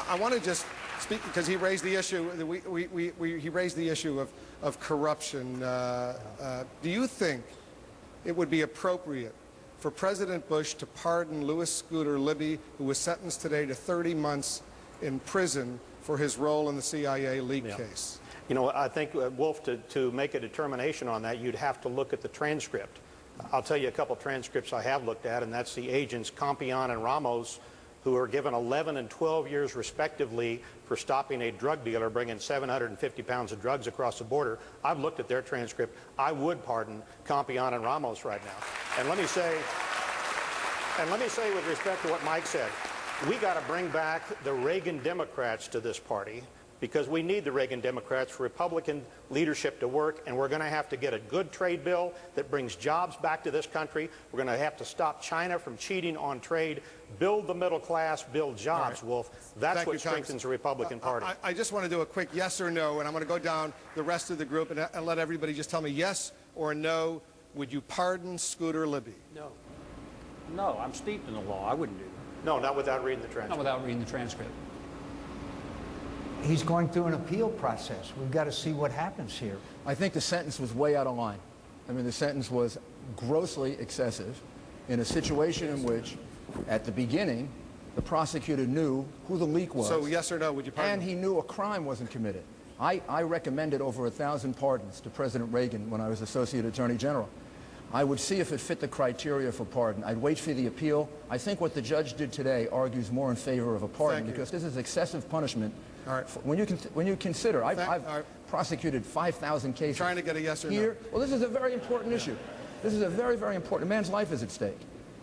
I want to just speak because he raised the issue. He raised the issue of corruption. Do you think it would be appropriate for President Bush to pardon Louis Scooter Libby, who was sentenced today to 30 months in prison for his role in the CIA leak case? You know, I think, Wolf, to make a determination on that, you'd have to look at the transcript. I'll tell you a couple transcripts I have looked at, and that's the agents Campion and Ramos, who were given 11 and 12 years respectively for stopping a drug dealer bringing 750 pounds of drugs across the border. I've looked at their transcript. I would pardon Campion and Ramos right now. And let me say with respect to what Mike said, we got to bring back the Reagan Democrats to this party, because we need the Reagan Democrats for Republican leadership to work, and we're going to have to get a good trade bill that brings jobs back to this country. We're going to have to stop China from cheating on trade, build the middle class, build jobs, Wolf. That's what strengthens the Republican Party. I just want to do a quick yes or no, and I'm going to go down the rest of the group and let everybody just tell me yes or no. Would you pardon Scooter Libby? No. No, I'm steeped in the law. I wouldn't do that. No, not without reading the transcript. Not without reading the transcript. He's going through an appeal process. We've got to see what happens here. I think the sentence was way out of line. I mean, the sentence was grossly excessive in a situation in which, at the beginning, the prosecutor knew who the leak was. So yes or no, would you pardon And him? he knew a crime wasn't committed. I recommended over 1,000 pardons to President Reagan when I was Associate Attorney General. I would see if it fit the criteria for pardon. I'd wait for the appeal. I think what the judge did today argues more in favor of a pardon because this is excessive punishment. All right. When you consider, I've prosecuted 5,000 cases. Trying to get a yes or here. no. Well, this is a very important issue. This is a very, very important. A man's life is at stake.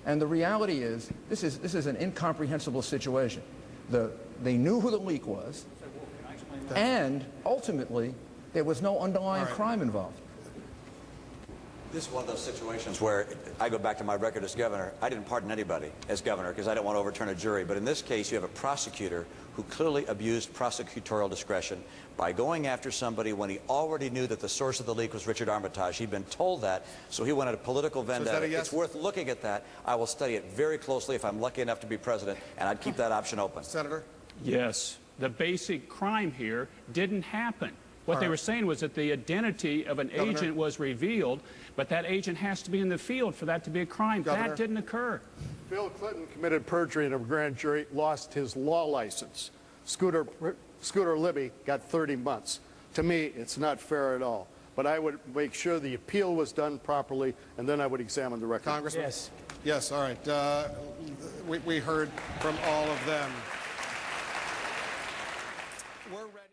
And the reality is, this is an incomprehensible situation. They knew who the leak was, and ultimately, there was no underlying crime involved. This is one of those situations where I go back to my record as governor. I didn't pardon anybody as governor because I don't want to overturn a jury. But in this case, you have a prosecutor who clearly abused prosecutorial discretion by going after somebody when he already knew that the source of the leak was Richard Armitage. He'd been told that, so he went at a political vendetta. Yes? It's worth looking at that. I will study it very closely if I'm lucky enough to be president, and I'd keep that option open. Senator? Yes. The basic crime here didn't happen. What they were saying was that the identity of an agent was revealed, but that agent has to be in the field for that to be a crime. That didn't occur. Bill Clinton committed perjury in a grand jury, lost his law license. Scooter Libby got 30 months. To me, it's not fair at all. But I would make sure the appeal was done properly, and then I would examine the record. Congressman? Yes. Yes, all right. We heard from all of them. We're ready.